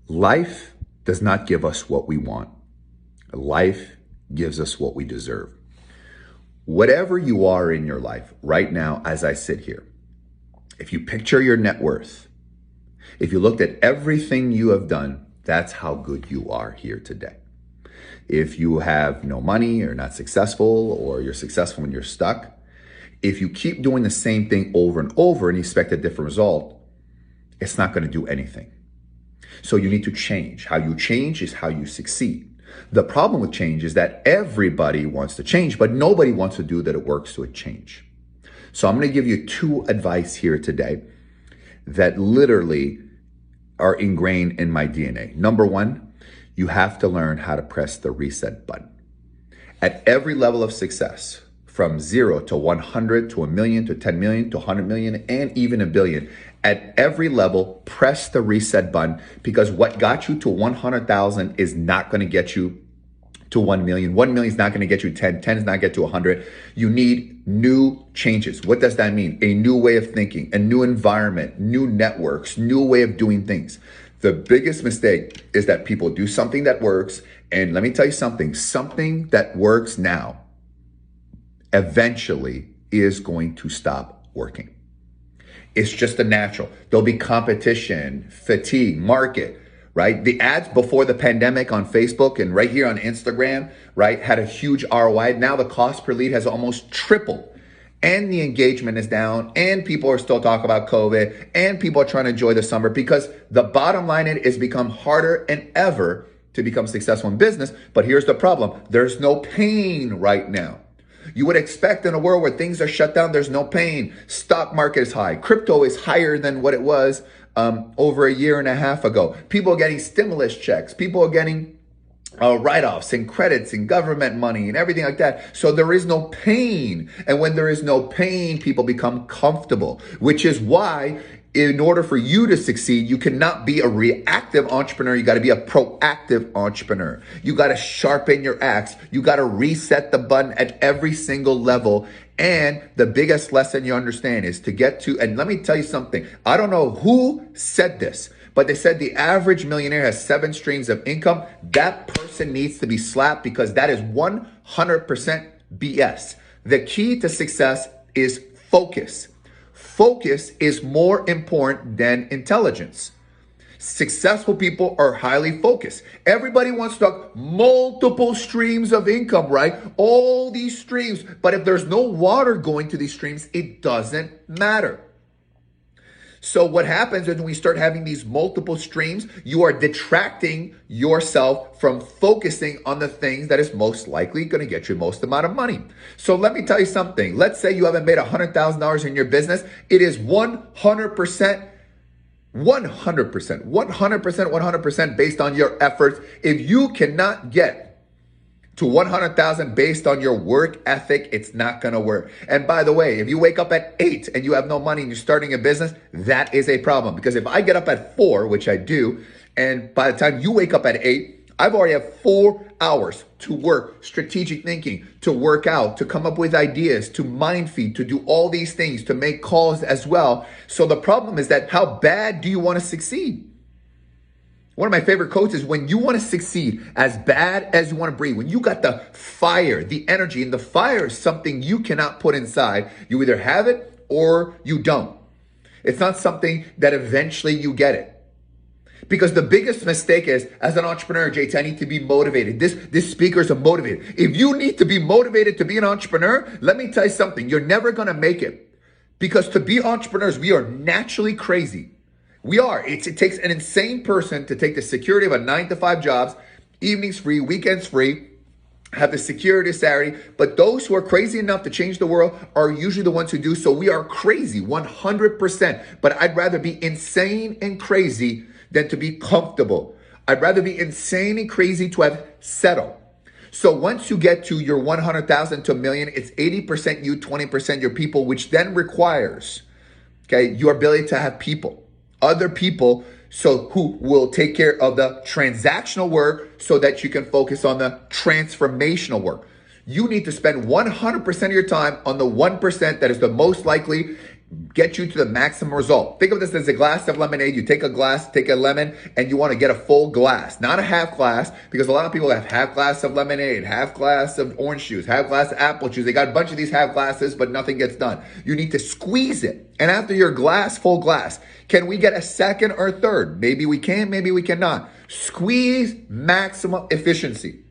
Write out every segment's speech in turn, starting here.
Life does not give us what we want. Life gives us what we deserve. Whatever you are in your life right now, as I sit here, if you picture your net worth, if you looked at everything you have done, that's how good you are here today. If you have no money or not successful, or you're successful and you're stuck, if you keep doing the same thing over and over and you expect a different result, it's not going to do anything. So you need to change. How you change is how you succeed. The problem with change is that everybody wants to change, but nobody wants to do that it works to a change. So I'm going to give you two advice here today that literally are ingrained in my DNA. Number one, you have to learn how to press the reset button. At every level of success, from 0 to 100 to a million to 10 million to 100 million and even a billion, at every level, press the reset button, because what got you to 100,000 is not going to get you to 1 million. 1 million is not going to get you 10. 10 is not get to 100. You need new changes. What does that mean? A new way of thinking, a new environment, new networks, new way of doing things. The biggest mistake is that people do something that works. And let me tell you something that works now eventually is going to stop working. It's just a natural. There'll be competition, fatigue, market, right? The ads before the pandemic on Facebook and right here on Instagram, right, had a huge ROI. Now the cost per lead has almost tripled, and the engagement is down, and people are still talking about COVID, and people are trying to enjoy the summer, because the bottom line is it's become harder than ever to become successful in business. But here's the problem. There's no pain right now. You would expect in a world where things are shut down, there's no pain. Stock market is high. Crypto is higher than what it was over a year and a half ago. People are getting stimulus checks. People are getting write-offs and credits and government money and everything like that. So there is no pain. And when there is no pain, people become comfortable, which is why in order for you to succeed, you cannot be a reactive entrepreneur. You got to be a proactive entrepreneur. You got to sharpen your axe. You got to reset the button at every single level. And the biggest lesson you understand is to get to, and let me tell you something. I don't know who said this, but they said the average millionaire has 7 streams of income. That person needs to be slapped, because that is 100% BS. The key to success is focus. Focus is more important than intelligence. Successful people are highly focused. Everybody wants to talk multiple streams of income, right? All these streams. But if there's no water going to these streams, it doesn't matter. So what happens is when we start having these multiple streams, you are detracting yourself from focusing on the things that is most likely going to get you most amount of money. So let me tell you something. Let's say you haven't made $100,000 in your business. It is 100% based on your efforts. If you cannot get to 100,000 based on your work ethic, it's not going to work. And by the way, if you wake up at 8 and you have no money and you're starting a business, that is a problem. Because if I get up at 4, which I do, and by the time you wake up at 8, I've already have 4 hours to work, strategic thinking, to work out, to come up with ideas, to mind feed, to do all these things, to make calls as well. So the problem is that how bad do you want to succeed? One of my favorite quotes is, when you want to succeed as bad as you want to breathe, when you got the fire, the energy, and the fire is something you cannot put inside. You either have it or you don't. It's not something that eventually you get it. Because the biggest mistake is, as an entrepreneur, JT, I need to be motivated. This speaker is motivated. If you need to be motivated to be an entrepreneur, let me tell you something. You're never going to make it. Because to be entrepreneurs, we are naturally crazy. We are. It takes an insane person to take the security of a 9-to-5 jobs, evenings free, weekends free, have the security salary. But those who are crazy enough to change the world are usually the ones who do. So we are crazy 100%. But I'd rather be insane and crazy than to be comfortable. I'd rather be insane and crazy to have settled. So once you get to your 100,000 to a million, it's 80% you, 20% your people, which then requires, okay, your ability to have people. Other people, so who will take care of the transactional work so that you can focus on the transformational work. You need to spend 100% of your time on the 1% that is the most likely get you to the maximum result. Think of this as a glass of lemonade. You take a glass, take a lemon, and you want to get a full glass, not a half glass, because a lot of people have half glass of lemonade, half glass of orange juice, half glass of apple juice. They got a bunch of these half glasses, but nothing gets done. You need to squeeze it. And after your glass, full glass, can we get a second or third? Maybe we can, maybe we cannot. Squeeze maximum efficiency.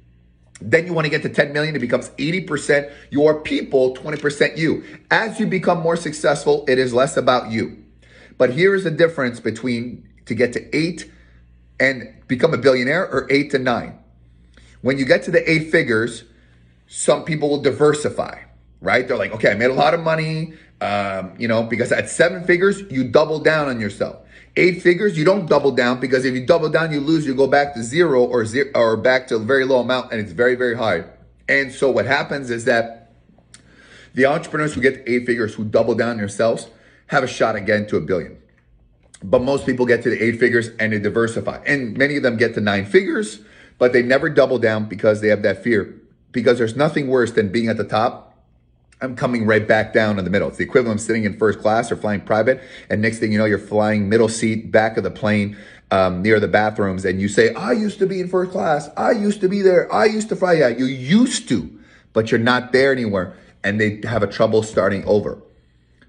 Then you want to get to 10 million. It becomes 80% your people, 20% you. As you become more successful, it is less about you. But here is the difference between to get to 8 and become a billionaire, or 8 to 9. When you get to the 8 figures, some people will diversify, right? They're like, okay, I made a lot of money, because at 7 figures, you double down on yourself. 8 figures, you don't double down, because if you double down, you lose, you go back to zero or back to a very low amount, and it's very, very hard. And so what happens is that the entrepreneurs who get to 8 figures, who double down themselves, have a shot at getting to $1 billion. But most people get to the 8 figures and they diversify. And many of them get to 9 figures, but they never double down because they have that fear. Because there's nothing worse than being at the top. I'm coming right back down in the middle. It's the equivalent of sitting in first class or flying private. And next thing you know, you're flying middle seat, back of the plane, near the bathrooms. And you say, I used to be in first class. I used to be there. I used to fly. Yeah, you used to, but you're not there anymore. And they have a trouble starting over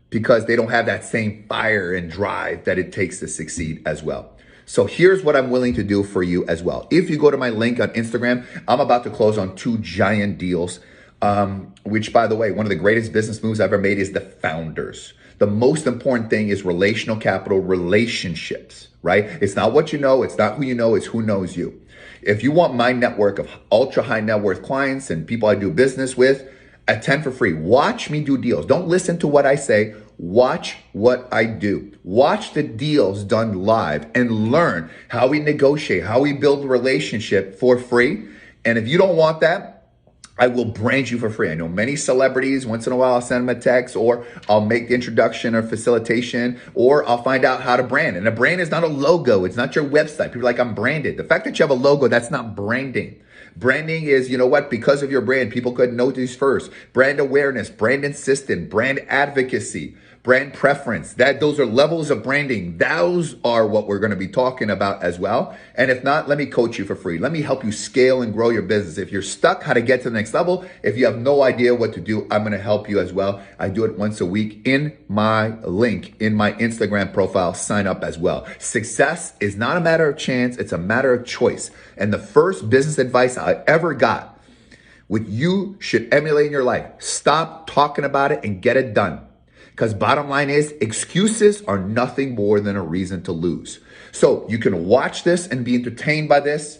because they don't have that same fire and drive that it takes to succeed as well. So here's what I'm willing to do for you as well. If you go to my link on Instagram, I'm about to close on 2 giant deals. Which, by the way, one of the greatest business moves I've ever made is the founders. The most important thing is relational capital, relationships, right? It's not what you know. It's not who you know. It's who knows you. If you want my network of ultra high net worth clients and people I do business with, attend for free. Watch me do deals. Don't listen to what I say. Watch what I do. Watch the deals done live and learn how we negotiate, how we build a relationship for free. And if you don't want that, I will brand you for free. I know many celebrities. Once in a while, I'll send them a text, or I'll make the introduction or facilitation, or I'll find out how to brand. And a brand is not a logo. It's not your website. People are like, I'm branded. The fact that you have a logo, that's not branding. Branding is, because of your brand, people could notice first. Brand awareness, brand insistence, brand advocacy, brand preference. Those are levels of branding. Those are what we're going to be talking about as well. And if not, let me coach you for free. Let me help you scale and grow your business. If you're stuck, how to get to the next level. If you have no idea what to do, I'm going to help you as well. I do it once a week in my link, in my Instagram profile. Sign up as well. Success is not a matter of chance. It's a matter of choice. And the first business advice I ever got, what you should emulate in your life, stop talking about it and get it done. Because bottom line is, excuses are nothing more than a reason to lose. So you can watch this and be entertained by this,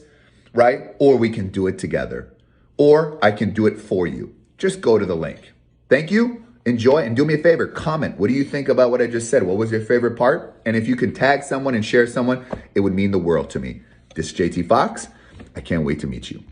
right? Or we can do it together. Or I can do it for you. Just go to the link. Thank you. Enjoy, and do me a favor. Comment. What do you think about what I just said? What was your favorite part? And if you can tag someone and share someone, it would mean the world to me. This is JT Foxx. I can't wait to meet you.